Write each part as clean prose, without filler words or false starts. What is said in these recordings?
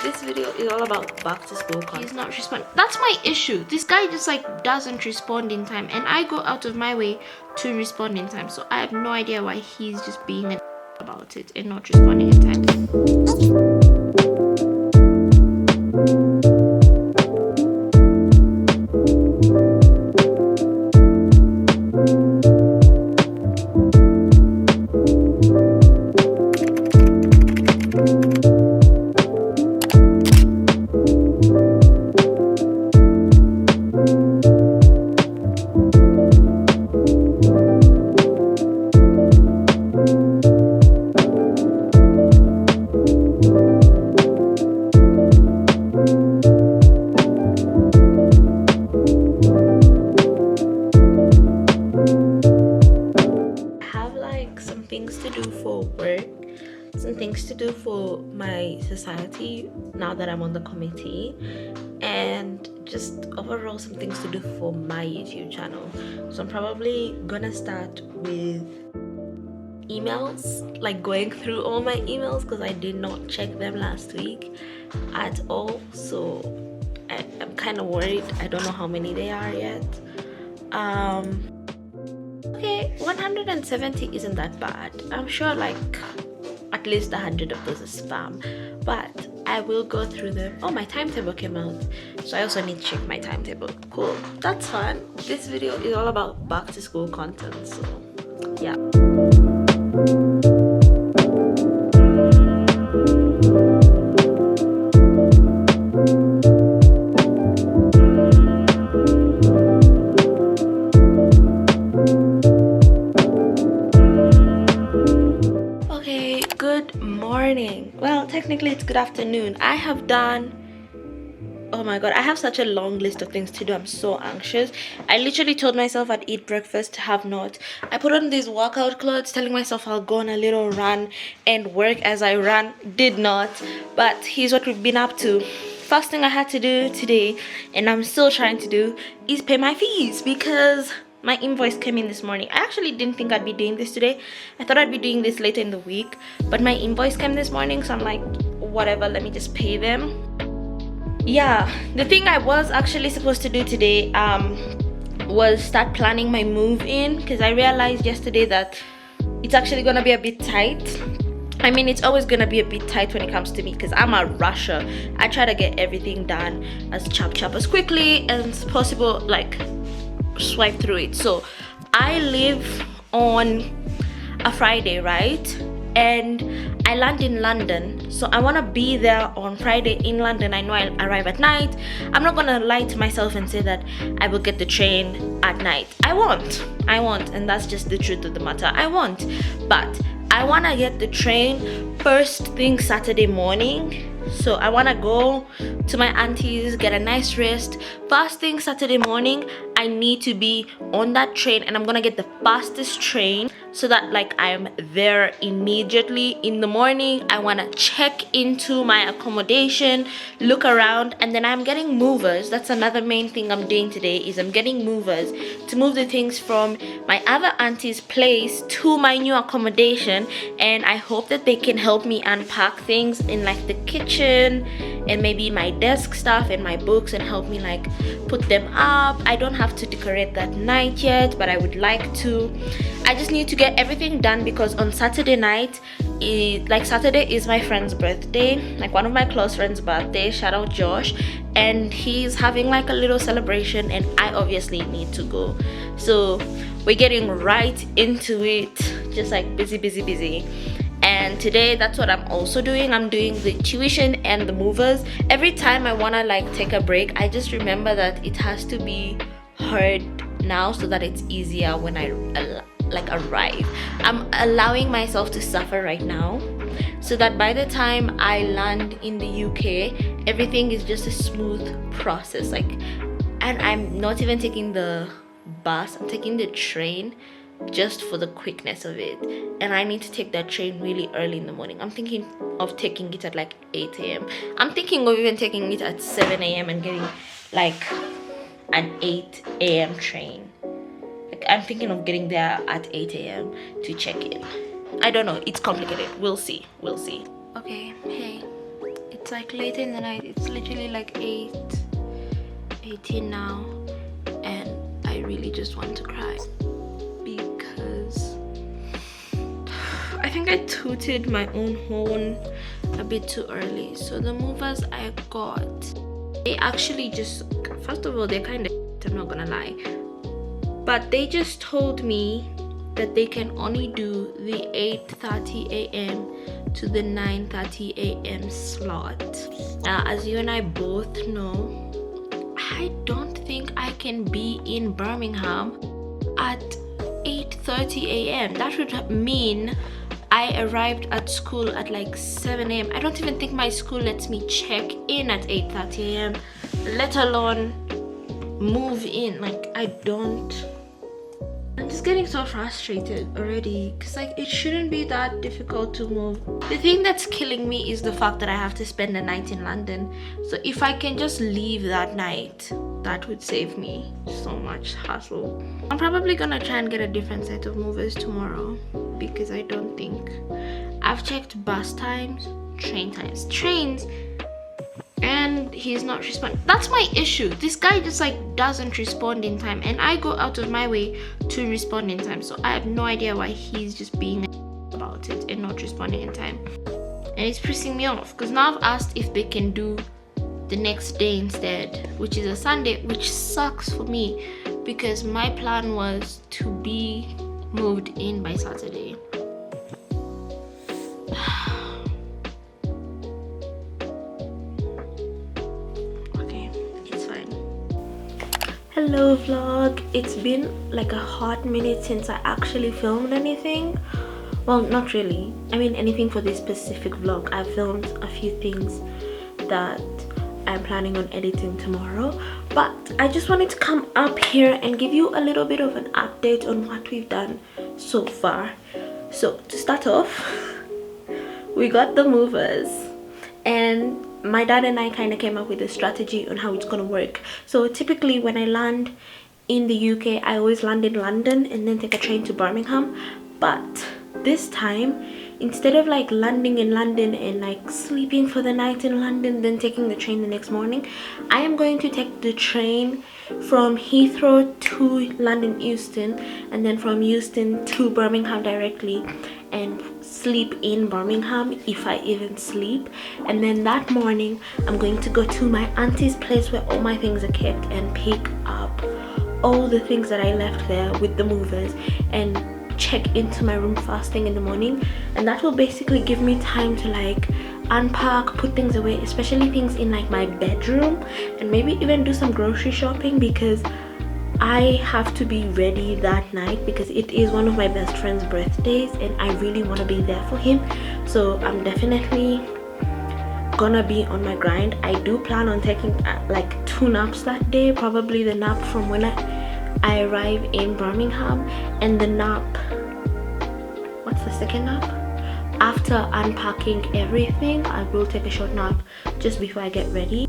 This video is all about back to school content. He's not responding. That's my issue. This guy just like doesn't respond in time, and I go out of my way to respond in time. So I have no idea why he's just being an about it and not responding in time. Things to do for my society now that I'm on the committee, and just overall some things to do for my YouTube channel. So I'm probably gonna start with emails, like going through all my emails because I did not check them last week at all. So I'm kind of worried. I don't know how many they are yet. Okay, 170 isn't that bad. I'm sure like at least 100 of those is spam, but I will go through them. Oh, my timetable came out, so I also need to check my timetable. Cool, that's fun. This video is all about back to school content, so yeah. Well, technically it's good afternoon. I have done, oh my god, I have such a long list of things to do. I'm so anxious. I literally told myself I'd eat breakfast, have not. I put on these workout clothes telling myself I'll go on a little run and work as I run. Did not, but here's what we've been up to. First thing I had to do today, and I'm still trying to do, is pay my fees because my invoice came in this morning. I actually didn't think I'd be doing this today. I thought I'd be doing this later in the week, but my invoice came this morning, so I'm like, whatever, let me just pay them. Yeah, the thing I was actually supposed to do today was start planning my move in, because I realized yesterday that it's actually gonna be a bit tight. I mean, it's always gonna be a bit tight when it comes to me because I'm a rusher. I try to get everything done as chop as quickly as possible, like swipe through it. So I live on a Friday, right? And I land in London, so I want to be there on Friday in London. I know I'll arrive at night. I'm not gonna lie to myself and say that I will get the train at night. I won't, and that's just the truth of the matter. I won't, but I want to get the train first thing Saturday morning. So I want to go to my auntie's, get a nice rest. First thing Saturday morning, I need to be on that train, and I'm gonna get the fastest train so that like I'm there immediately in the morning. I want to check into my accommodation, look around, and then I'm getting movers. That's another main thing I'm doing today, is I'm getting movers to move the things from my other auntie's place to my new accommodation, and I hope that they can help me unpack things in like the kitchen and maybe my desk stuff and my books, and help me like put them up. I don't have to decorate that night yet, but I would like to. I just need to get everything done because on Saturday night, Saturday is my friend's birthday, like one of my close friends' birthday, shout out Josh, and he's having like a little celebration, and I obviously need to go. So we're getting right into it, just like busy. And today that's what I'm also doing. I'm doing the tuition and the movers. Every time I want to like take a break, I just remember that it has to be heard now so that it's easier when I arrive. I'm allowing myself to suffer right now so that by the time I land in the UK, everything is just a smooth process. And I'm not even taking the bus, I'm taking the train just for the quickness of it, and I need to take that train really early in the morning. I'm thinking of taking it at like 8 a.m. I'm thinking of even taking it at 7 a.m. and getting like an 8 a.m. train. Like I'm thinking of getting there at 8 a.m. to check in. I don't know, it's complicated. We'll see. Okay, hey, It's like late in the night. It's literally like 8:18 now, and I really just want to cry because I think I tooted my own horn a bit too early. So the movers I got, they actually just, first of all, they're kind of, I'm not gonna lie, but they just told me that they can only do the 8:30 a.m. to the 9:30 a.m. slot. Now, as you and I both know, I don't think I can be in Birmingham at 8:30 a.m. That would mean I arrived at school at like 7 a.m. I don't even think my school lets me check in at 8:30 a.m., let alone move in. Like, I'm just getting so frustrated already because like it shouldn't be that difficult to move. The thing that's killing me is the fact that I have to spend the night in London. So if I can just leave that night, that would save me so much hassle. I'm probably gonna try and get a different set of movers tomorrow because I don't think I've checked bus times, trains, and he's not responding. That's my issue. This guy just like doesn't respond in time, and I go out of my way to respond in time. So I have no idea why he's just being about it and not responding in time, and it's pissing me off because now I've asked if they can do the next day instead, which is a Sunday, which sucks for me because my plan was to be moved in by Saturday. Hello vlog, it's been like a hot minute since I actually filmed anything. Well, not really, I mean anything for this specific vlog. I filmed a few things that I'm planning on editing tomorrow, but I just wanted to come up here and give you a little bit of an update on what we've done so far. So to start off, we got the movers, and my dad and I kind of came up with a strategy on how it's gonna work. So typically when I land in the UK, I always land in London and then take a train to Birmingham. But this time, instead of like landing in London and like sleeping for the night in London, then taking the train the next morning, I am going to take the train from Heathrow to London Euston, and then from Euston to Birmingham directly, and sleep in Birmingham if I even sleep. And then that morning I'm going to go to my auntie's place where all my things are kept and pick up all the things that I left there with the movers and check into my room first thing in the morning. And that will basically give me time to like unpack, put things away, especially things in like my bedroom, and maybe even do some grocery shopping because I have to be ready that night because it is one of my best friend's birthdays and I really want to be there for him. So I'm definitely gonna be on my grind. I do plan on taking like 2 naps that day, probably the nap from when I arrive in Birmingham, and the nap, what's the second nap? After unpacking everything, I will take a short nap just before I get ready.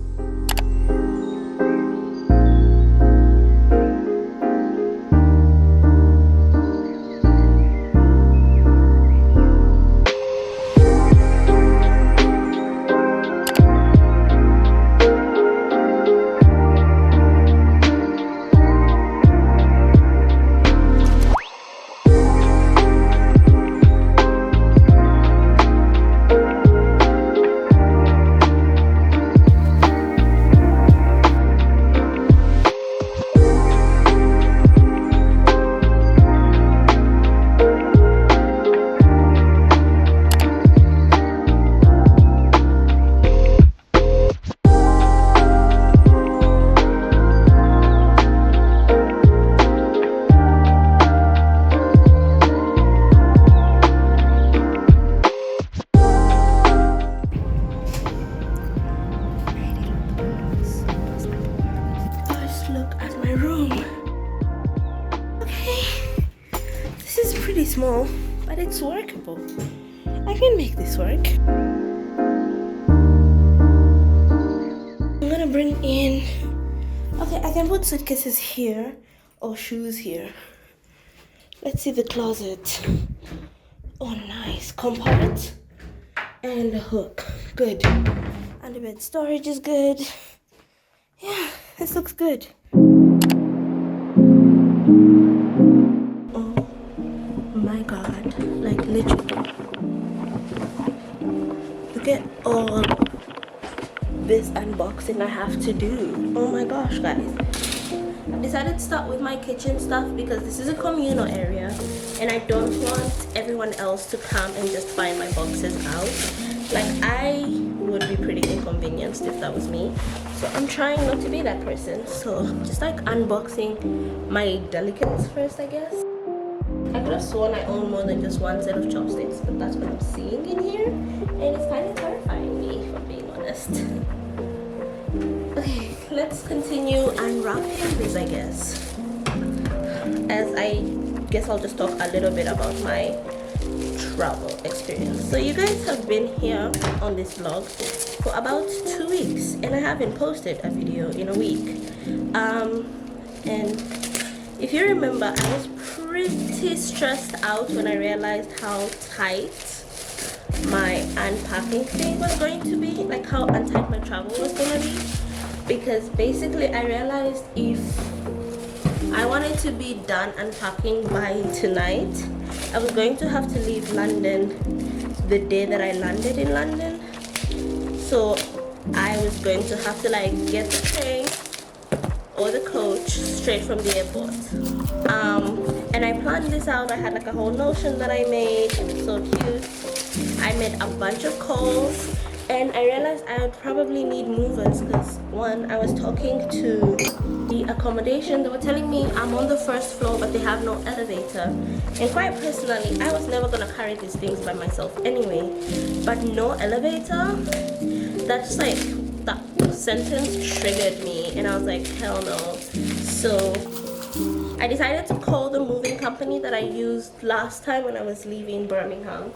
Small, but it's workable. I can make this work. I'm gonna bring in, okay, I can put suitcases here or shoes here. Let's see the closet. Oh nice, compartment and a hook, good. And the bed storage is good. Yeah, this looks good. Oh my god, like literally. Look at all this unboxing I have to do. Oh my gosh, guys. I decided to start with my kitchen stuff because this is a communal area and I don't want everyone else to come and just find my boxes out. Like, I would be pretty inconvenienced if that was me. So I'm trying not to be that person. So just like unboxing my delicates first, I guess. I could have sworn I own more than just one set of chopsticks, but that's what I'm seeing in here. And it's kind of terrifying me, if I'm being honest. Okay, let's continue unwrapping this, I guess. As I guess I'll just talk a little bit about my travel experience. So you guys have been here on this vlog for about 2 weeks and I haven't posted a video in a week. And if you remember, I was pretty stressed out when I realized how tight my unpacking thing was going to be, like how untight my travel was going to be. Because basically I realized if I wanted to be done unpacking by tonight, I was going to have to leave London the day that I landed in London. So I was going to have to like get the train or the coach straight from the airport. And I planned this out. I had like a whole notion that I made. It was so cute. I made a bunch of calls. And I realized I would probably need movers because one, I was talking to the accommodation. They were telling me I'm on the first floor but they have no elevator. And quite personally, I was never gonna carry these things by myself anyway. But no elevator, that's like, that sentence triggered me and I was like, hell no. So I decided to call the moving company that I used last time when I was leaving Birmingham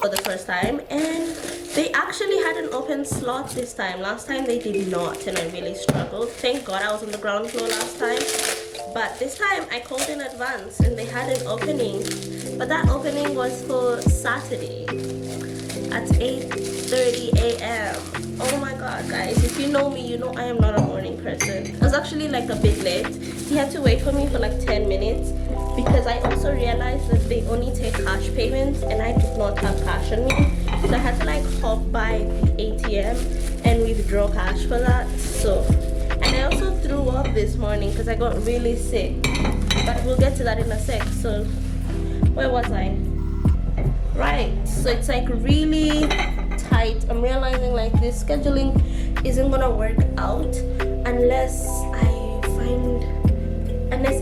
for the first time, and they actually had an open slot this time. Last time they did not and I really struggled. Thank God I was on the ground floor last time, but this time I called in advance and they had an opening, but that opening was for Saturday at 8:30 a.m. Oh my god, guys, if you know me, you know I am not a morning person. I was actually like a bit late. He had to wait for me for like 10 minutes because I also realized that they only take cash payments and I did not have cash on me. So I had to like hop by the ATM and withdraw cash for that. So, and I also threw up this morning because I got really sick. But we'll get to that in a sec. So, where was I? Right, so it's like really tight. I'm realizing like this scheduling isn't gonna work out unless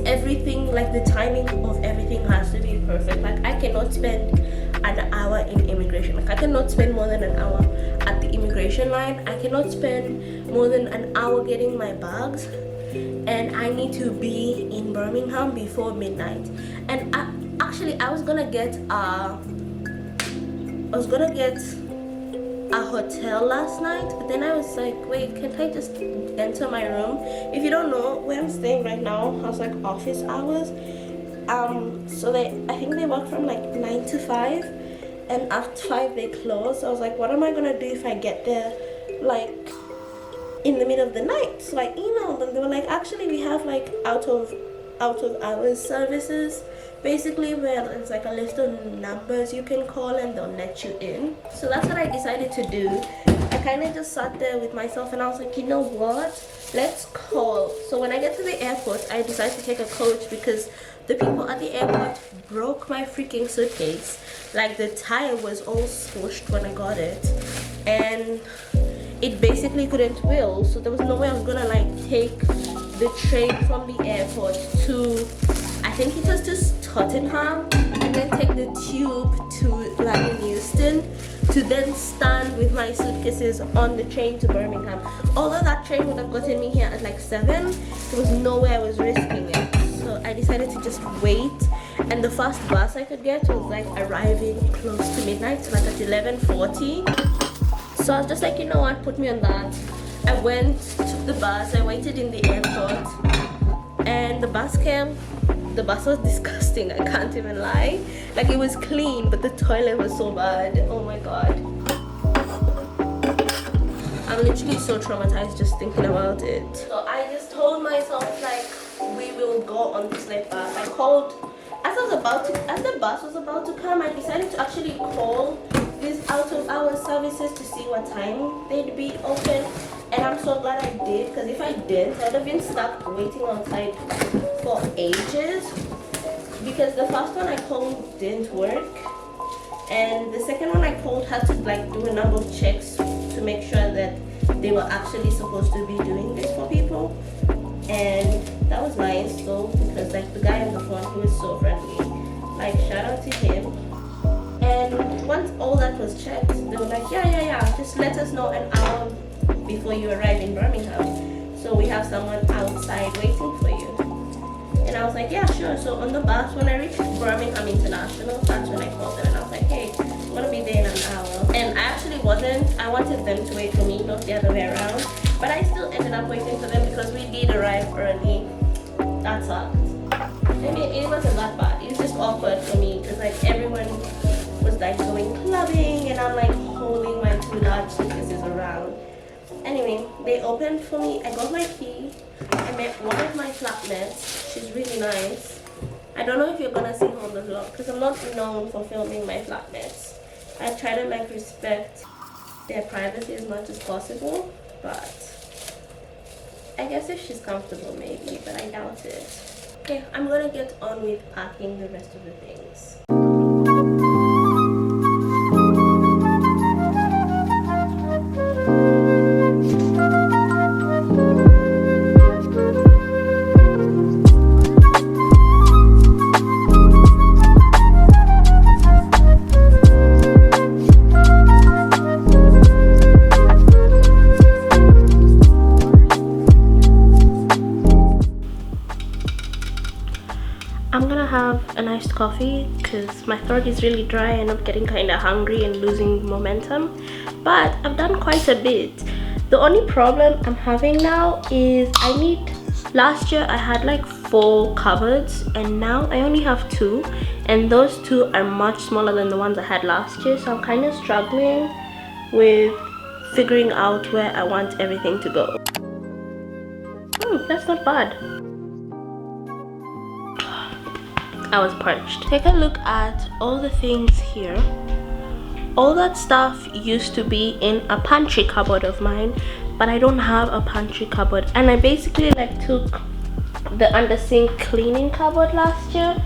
everything, like the timing of everything has to be perfect. Like I cannot spend an hour in immigration. Like I cannot spend more than an hour at the immigration line. I cannot spend more than an hour getting my bags, and I need to be in Birmingham before midnight. And I was gonna get a hotel last night, but then I was like, wait, can't I just enter my room? If you don't know where I'm staying right now, has like office hours. So I think they work from like 9 to 5, and after 5 they close. So I was like, what am I gonna do if I get there like in the middle of the night? So I emailed them. They were like, actually we have like out of hours services, basically where it's like a list of numbers you can call and they'll let you in. So that's what I decided to do. I kind of just sat there with myself and I was like, you know what, let's call. So when I get to the airport, I decided to take a coach because the people at the airport broke my freaking suitcase. Like the tire was all squished when I got it and it basically couldn't wheel. So there was no way I was gonna like take the train from the airport to, I think it was to Tottenham, and then take the tube to like Euston to then stand with my suitcases on the train to Birmingham. Although that train would have gotten me here at like 7, there was no way I was risking it. So I decided to just wait, and the first bus I could get was like arriving close to midnight, so like at 11:40. So I was just like, you know what, put me on that. I went, took the bus, I waited in the airport, and the bus came. The bus was disgusting, I can't even lie. Like it was clean, but the toilet was so bad. Oh my god. I'm literally so traumatized just thinking about it. So I just told myself like we will go on this late bus. I called as the bus was about to come. I decided to actually call these out of hour services to see what time they'd be open, and I'm so glad I did, because if I didn't, I'd have been stuck waiting outside for ages, because the first one I called didn't work, and the second one I called had to like do a number of checks to make sure that they were actually supposed to be doing this for people. And that was nice though, because like the guy on the phone, he was so friendly, like shout out to him. And once all that was checked, they were like, yeah, just let us know an hour before you arrive in Birmingham, so we have someone outside waiting for you. And I was like, yeah, sure. So on the bus, when I reached Birmingham International, that's when I called them and I was like, hey, I'm gonna be there in an hour. And I actually I wanted them to wait for me, not the other way around. But I still ended up waiting for them because we did arrive early. That sucked. I mean, it wasn't that bad. It was just awkward for me because like everyone was like going clubbing and I'm like holding my 2 large suitcases around. Anyway, they opened for me. I got my key. I met one of my flatmates. She's really nice. I don't know if you're gonna see her on the vlog because I'm not known for filming my flatmates. I try to like respect their privacy as much as possible, but I guess if she's comfortable maybe, but I doubt it. Okay, I'm gonna get on with packing the rest of the things. I'm gonna have a nice coffee because my throat is really dry and I'm getting kind of hungry and losing momentum, but I've done quite a bit. The only problem I'm having now is last year I had like 4 cupboards and now I only have 2, and those 2 are much smaller than the ones I had last year, so I'm kind of struggling with figuring out where I want everything to go. That's not bad. I was parched. Take a look at all the things here. All that stuff used to be in a pantry cupboard of mine, but I don't have a pantry cupboard, and I basically like took the under sink cleaning cupboard last year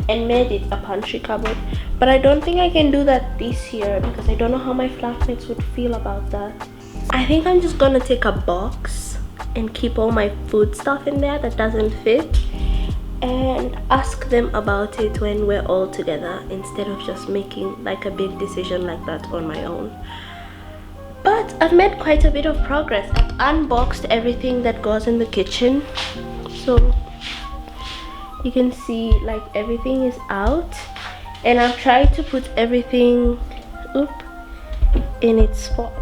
and made it a pantry cupboard, but I don't think I can do that this year because I don't know how my flatmates would feel about that. I think I'm just gonna take a box and keep all my food stuff in there that doesn't fit and ask them about it when we're all together instead of just making like a big decision like that on my own. But I've made quite a bit of progress. I've unboxed everything that goes in the kitchen, so you can see like everything is out, and I've tried to put everything in its spot.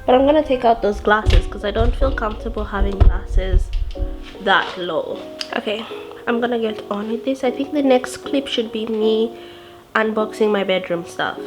But I'm gonna take out those glasses because I don't feel comfortable having glasses that low. Okay, I'm gonna get on with this. I think the next clip should be me unboxing my bedroom stuff.